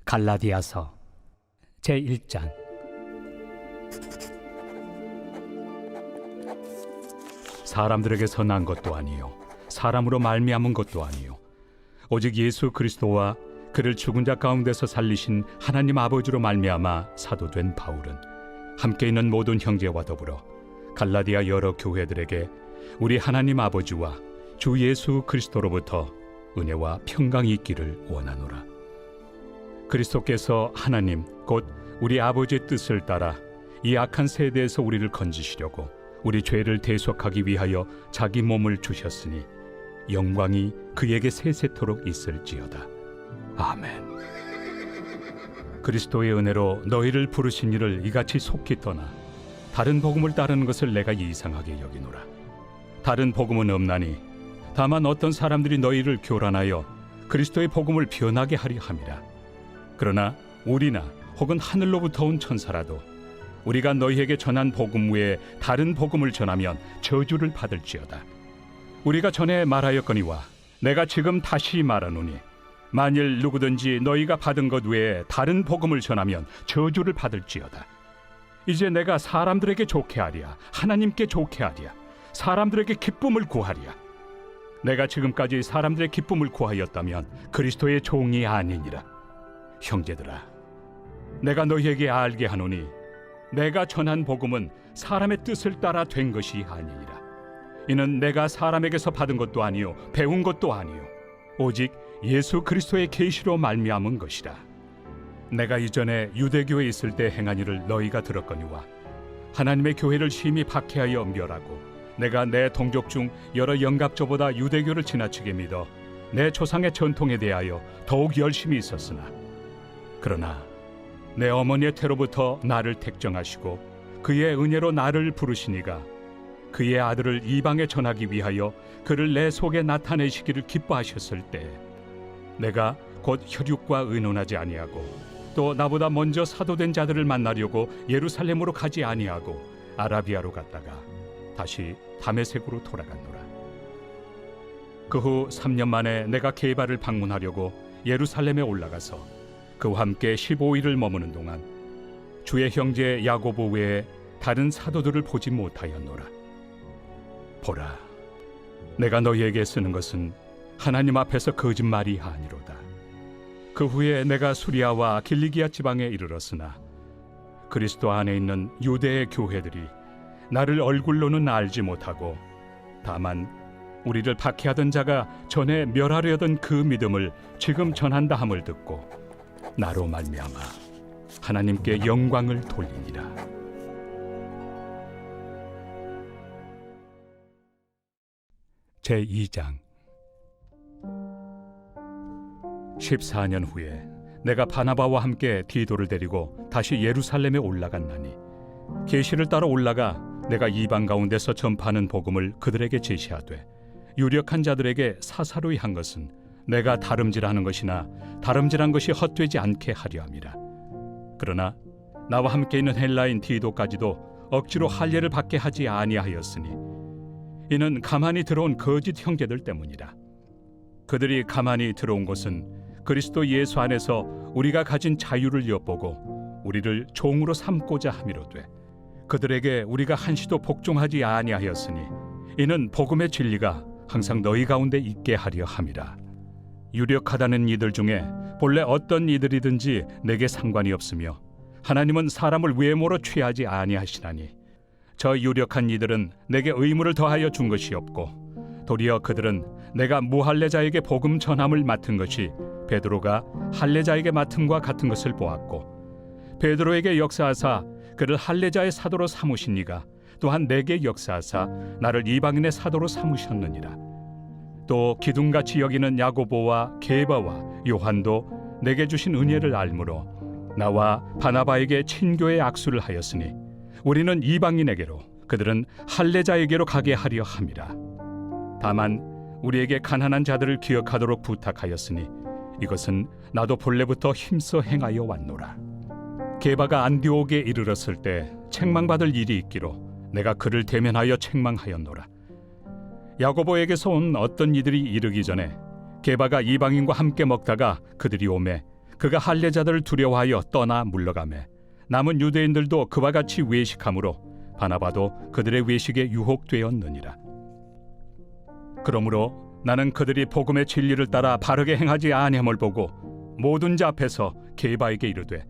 갈라디아서 제1장. 사람들에게서 난 것도 아니요 사람으로 말미암은 것도 아니요 오직 예수 그리스도와 그를 죽은 자 가운데서 살리신 하나님 아버지로 말미암아 사도된 바울은 함께 있는 모든 형제와 더불어 갈라디아 여러 교회들에게 우리 하나님 아버지와 주 예수 그리스도로부터 은혜와 평강이 있기를 원하노라. 그리스도께서 하나님 곧 우리 아버지의 뜻을 따라 이 악한 세대에서 우리를 건지시려고 우리 죄를 대속하기 위하여 자기 몸을 주셨으니 영광이 그에게 세세토록 있을지어다. 아멘. 그리스도의 은혜로 너희를 부르신 이를 이같이 속히 떠나 다른 복음을 따르는 것을 내가 이상하게 여기노라. 다른 복음은 없나니 다만 어떤 사람들이 너희를 교란하여 그리스도의 복음을 변하게 하려 함이라. 그러나 우리나 혹은 하늘로부터 온 천사라도 우리가 너희에게 전한 복음 외에 다른 복음을 전하면 저주를 받을지어다. 우리가 전에 말하였거니와 내가 지금 다시 말하노니 만일 누구든지 너희가 받은 것 외에 다른 복음을 전하면 저주를 받을지어다. 이제 내가 사람들에게 좋게 하랴 하나님께 좋게 하랴 사람들에게 기쁨을 구하랴. 내가 지금까지 사람들의 기쁨을 구하였다면 그리스도의 종이 아니니라. 형제들아, 내가 너희에게 알게 하노니 내가 전한 복음은 사람의 뜻을 따라 된 것이 아니니라. 이는 내가 사람에게서 받은 것도 아니요 배운 것도 아니요 오직 예수 그리스도의 계시로 말미암은 것이라. 내가 이전에 유대교에 있을 때 행한 일을 너희가 들었거니와 하나님의 교회를 심히 박해하여 멸하고 내가 내 동족 중 여러 영갑조보다 유대교를 지나치게 믿어 내 조상의 전통에 대하여 더욱 열심히 있었으나 그러나 내 어머니의 태로부터 나를 택정하시고 그의 은혜로 나를 부르시니가 그의 아들을 이방에 전하기 위하여 그를 내 속에 나타내시기를 기뻐하셨을 때 내가 곧 혈육과 의논하지 아니하고 또 나보다 먼저 사도된 자들을 만나려고 예루살렘으로 가지 아니하고 아라비아로 갔다가 다시 다메섹으로 돌아갔노라. 그 후 3년 만에 내가 게바를 방문하려고 예루살렘에 올라가서 그와 함께 15일을 머무는 동안 주의 형제 야고보 외에 다른 사도들을 보지 못하였노라. 보라, 내가 너희에게 쓰는 것은 하나님 앞에서 거짓말이 아니로다. 그 후에 내가 수리아와 길리기아 지방에 이르렀으나 그리스도 안에 있는 유대의 교회들이 나를 얼굴로는 알지 못하고 다만 우리를 박해하던 자가 전에 멸하려던 그 믿음을 지금 전한다 함을 듣고 나로 말미암아 하나님께 영광을 돌리니라. 제2장. 14년 후에 내가 바나바와 함께 디도를 데리고 다시 예루살렘에 올라갔나니 계시를 따라 올라가 내가 이방 가운데서 전파하는 복음을 그들에게 제시하되 유력한 자들에게 사사로이 한 것은 내가 다름질하는 것이나 다름질한 것이 헛되지 않게 하려 함이라. 그러나 나와 함께 있는 헬라인 디도까지도 억지로 할례를 받게 하지 아니하였으니 이는 가만히 들어온 거짓 형제들 때문이라. 그들이 가만히 들어온 것은 그리스도 예수 안에서 우리가 가진 자유를 엿보고 우리를 종으로 삼고자 함이로되 그들에게 우리가 한시도 복종하지 아니하였으니 이는 복음의 진리가 항상 너희 가운데 있게 하려 함이라. 유력하다는 이들 중에 본래 어떤 이들이든지 내게 상관이 없으며 하나님은 사람을 외모로 취하지 아니하시나니 저 유력한 이들은 내게 의무를 더하여 준 것이 없고 도리어 그들은 내가 무할례자에게 복음 전함을 맡은 것이 베드로가 할례자에게 맡음과 같은 것을 보았고 베드로에게 역사하사 그를 할례자의 사도로 삼으신 이가 또한 내게 역사하사 나를 이방인의 사도로 삼으셨느니라. 또 기둥같이 여기는 야고보와 게바와 요한도 내게 주신 은혜를 알므로 나와 바나바에게 친교의 악수를 하였으니 우리는 이방인에게로 그들은 할례자에게로 가게 하려 함이라. 다만 우리에게 가난한 자들을 기억하도록 부탁하였으니 이것은 나도 본래부터 힘써 행하여 왔노라. 게바가 안디옥에 이르렀을 때 책망받을 일이 있기로 내가 그를 대면하여 책망하였노라. 야고보에게서 온 어떤 이들이 이르기 전에 게바가 이방인과 함께 먹다가 그들이 오매 그가 할례자들을 두려워하여 떠나 물러가매 남은 유대인들도 그와 같이 외식함으로 바나바도 그들의 외식에 유혹되었느니라. 그러므로 나는 그들이 복음의 진리를 따라 바르게 행하지 아니함을 보고 모든 자 앞에서 게바에게 이르되,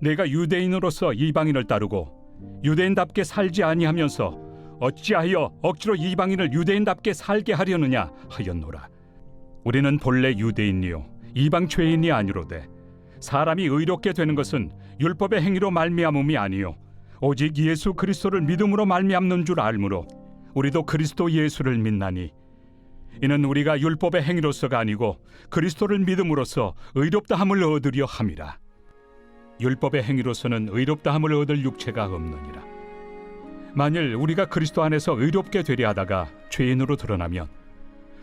내가 유대인으로서 이방인을 따르고 유대인답게 살지 아니하면서 어찌하여 억지로 이방인을 유대인답게 살게 하려느냐 하였노라. 우리는 본래 유대인이요 이방 죄인이 아니로되 사람이 의롭게 되는 것은 율법의 행위로 말미암음이 아니요 오직 예수 그리스도를 믿음으로 말미암는 줄 알므로 우리도 그리스도 예수를 믿나니, 이는 우리가 율법의 행위로서가 아니고 그리스도를 믿음으로써 의롭다함을 얻으려 함이라. 율법의 행위로서는 의롭다함을 얻을 육체가 없느니라. 만일 우리가 그리스도 안에서 의롭게 되려 하다가 죄인으로 드러나면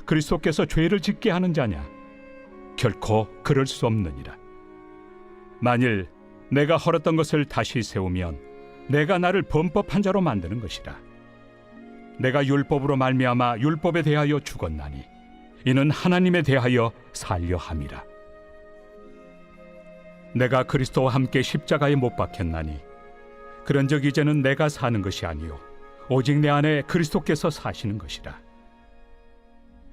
그리스도께서 죄를 짓게 하는 자냐? 결코 그럴 수 없느니라. 만일 내가 헐었던 것을 다시 세우면 내가 나를 범법한 자로 만드는 것이라. 내가 율법으로 말미암아 율법에 대하여 죽었나니 이는 하나님에 대하여 살려 함이라. 내가 그리스도와 함께 십자가에 못 박혔나니 그런즉 이제는 내가 사는 것이 아니요 오직 내 안에 그리스도께서 사시는 것이라.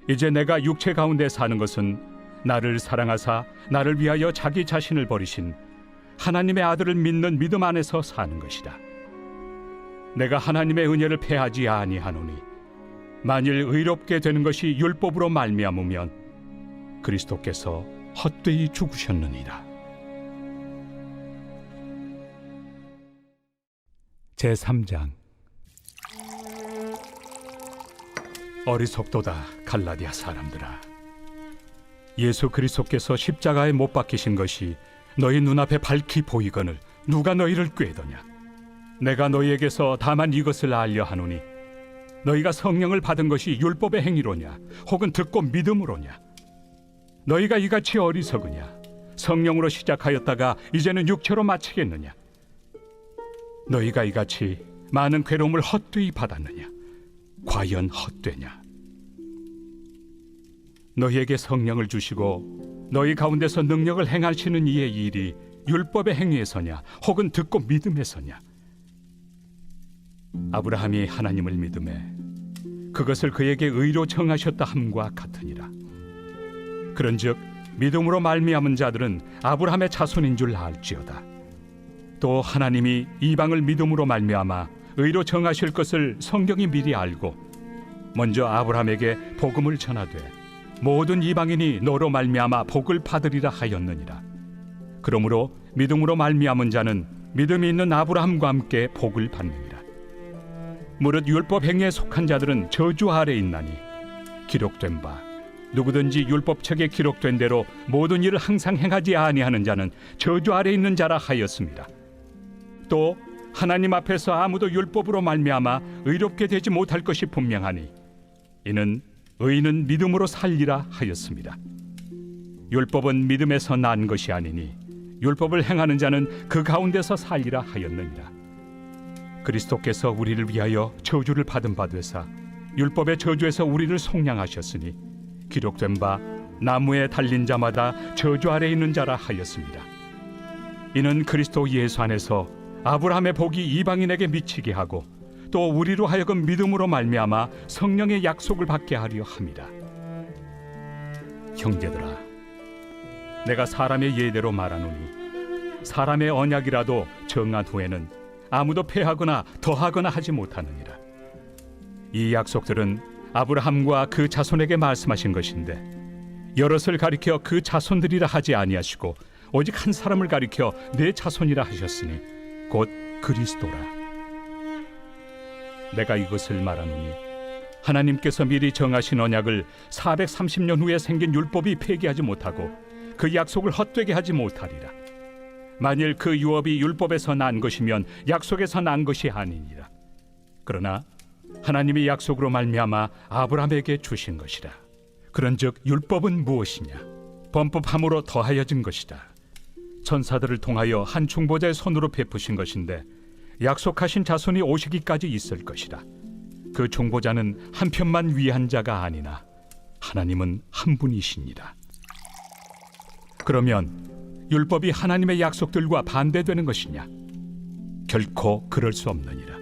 이제 내가 육체 가운데 사는 것은 나를 사랑하사 나를 위하여 자기 자신을 버리신 하나님의 아들을 믿는 믿음 안에서 사는 것이라. 내가 하나님의 은혜를 패하지 아니하노니 만일 의롭게 되는 것이 율법으로 말미암으면 그리스도께서 헛되이 죽으셨느니라. 제3장. 어리석도다 갈라디아 사람들아, 예수 그리스도께서 십자가에 못 박히신 것이 너희 눈앞에 밝히 보이거늘 누가 너희를 꾀더냐? 내가 너희에게서 다만 이것을 알려 하노니 너희가 성령을 받은 것이 율법의 행위로냐 혹은 듣고 믿음으로냐? 너희가 이같이 어리석으냐? 성령으로 시작하였다가 이제는 육체로 마치겠느냐? 너희가 이같이 많은 괴로움을 헛되이 받았느냐? 과연 헛되냐? 너희에게 성령을 주시고 너희 가운데서 능력을 행하시는 이의 일이 율법의 행위에서냐 혹은 듣고 믿음에서냐? 아브라함이 하나님을 믿음에 그것을 그에게 의로 정하셨다 함과 같으니라. 그런즉 믿음으로 말미암은 자들은 아브라함의 자손인 줄 알지어다. 또 하나님이 이방을 믿음으로 말미암아 의로 정하실 것을 성경이 미리 알고 먼저 아브라함에게 복음을 전하되 모든 이방인이 너로 말미암아 복을 받으리라 하였느니라. 그러므로 믿음으로 말미암은 자는 믿음이 있는 아브라함과 함께 복을 받느니라. 무릇 율법 행위에 속한 자들은 저주 아래 있나니 기록된 바 누구든지 율법책에 기록된 대로 모든 일을 항상 행하지 아니하는 자는 저주 아래 있는 자라 하였습니다. 또 하나님 앞에서 아무도 율법으로 말미암아 의롭게 되지 못할 것이 분명하니 이는 의인은 믿음으로 살리라 하였습니다. 율법은 믿음에서 난 것이 아니니 율법을 행하는 자는 그 가운데서 살리라 하였느니라. 그리스도께서 우리를 위하여 저주를 받은 바 되사 율법의 저주에서 우리를 속량하셨으니 기록된 바 나무에 달린 자마다 저주 아래 있는 자라 하였습니다. 이는 그리스도 예수 안에서 아브라함의 복이 이방인에게 미치게 하고 또 우리로 하여금 믿음으로 말미암아 성령의 약속을 받게 하려 함이라. 형제들아, 내가 사람의 예대로 말하노니 사람의 언약이라도 정한 후에는 아무도 폐하거나 더하거나 하지 못하느니라. 이 약속들은 아브라함과 그 자손에게 말씀하신 것인데 여럿을 가리켜 그 자손들이라 하지 아니하시고 오직 한 사람을 가리켜 내 자손이라 하셨으니 곧 그리스도라. 내가 이것을 말하노니 하나님께서 미리 정하신 언약을 430년 후에 생긴 율법이 폐기하지 못하고 그 약속을 헛되게 하지 못하리라. 만일 그 유업이 율법에서 난 것이면 약속에서 난 것이 아니니라. 그러나 하나님이 약속으로 말미암아 아브라함에게 주신 것이라. 그런즉 율법은 무엇이냐? 범법함으로 더하여진 것이다. 천사들을 통하여 한 중보자의 손으로 베푸신 것인데 약속하신 자손이 오시기까지 있을 것이라. 그 중보자는 한 편만 위한 자가 아니나 하나님은 한 분이시니라. 그러면 율법이 하나님의 약속들과 반대되는 것이냐? 결코 그럴 수 없느니라.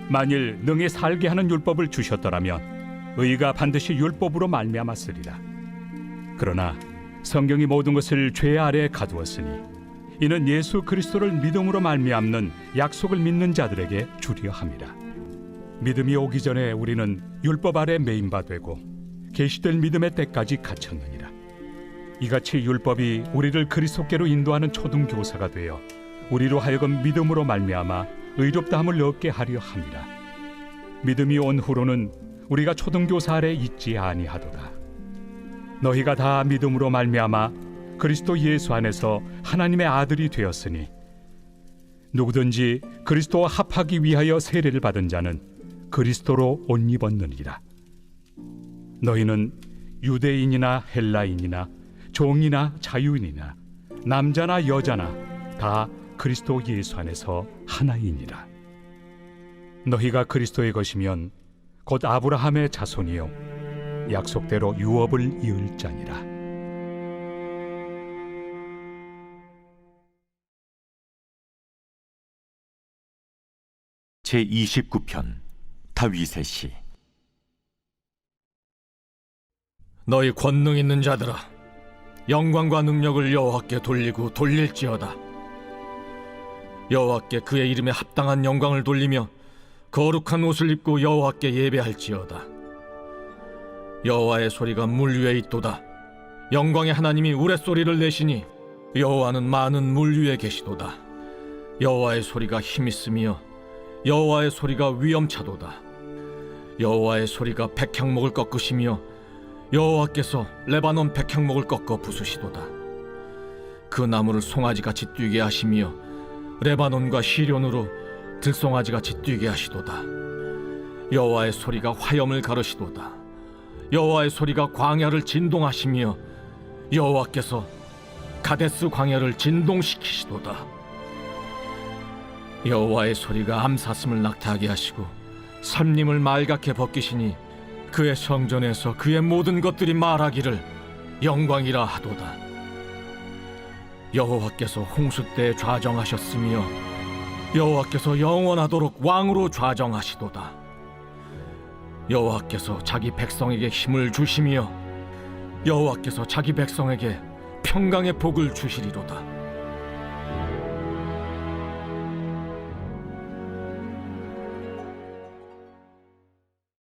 만일 능히 살게 하는 율법을 주셨더라면 의가 반드시 율법으로 말미암았으리라. 그러나 성경이 모든 것을 죄 아래에 가두었으니 이는 예수 그리스도를 믿음으로 말미암는 약속을 믿는 자들에게 주려 함이라. 믿음이 오기 전에 우리는 율법 아래 매인 바 되고 계시될 믿음의 때까지 갇혔느니라. 이같이 율법이 우리를 그리스도께로 인도하는 초등교사가 되어 우리로 하여금 믿음으로 말미암아 의롭다함을 얻게 하려 함이라. 믿음이 온 후로는 우리가 초등교사 아래 있지 아니하도다. 너희가 다 믿음으로 말미암아 그리스도 예수 안에서 하나님의 아들이 되었으니 누구든지 그리스도와 합하기 위하여 세례를 받은 자는 그리스도로 옷 입었느니라. 너희는 유대인이나 헬라인이나 종이나 자유인이나 남자나 여자나 다 그리스도 예수 안에서 하나이니라. 너희가 그리스도의 것이면 곧 아브라함의 자손이요 약속대로 유업을 이을 자니라. 제29편 다윗의 시. 너희 권능 있는 자들아, 영광과 능력을 여호와께 돌리고 돌릴지어다. 여호와께 그의 이름에 합당한 영광을 돌리며 거룩한 옷을 입고 여호와께 예배할지어다. 여호와의 소리가 물 위에 있도다. 영광의 하나님이 우레소리를 내시니 여호와는 많은 물 위에 계시도다. 여호와의 소리가 힘있으며 여호와의 소리가 위엄차도다. 여호와의 소리가 백향목을 꺾으시며 여호와께서 레바논 백향목을 꺾어 부수시도다. 그 나무를 송아지같이 뛰게 하시며 레바논과 시련으로 들송아지같이 뛰게 하시도다. 여호와의 소리가 화염을 가르시도다. 여호와의 소리가 광야를 진동하시며 여호와께서 가데스 광야를 진동시키시도다. 여호와의 소리가 암사슴을 낙타하게 하시고 삼림을 말갛게 벗기시니 그의 성전에서 그의 모든 것들이 말하기를 영광이라 하도다. 여호와께서 홍수 때 좌정하셨으며 여호와께서 영원하도록 왕으로 좌정하시도다. 여호와께서 자기 백성에게 힘을 주시며 여호와께서 자기 백성에게 평강의 복을 주시리로다.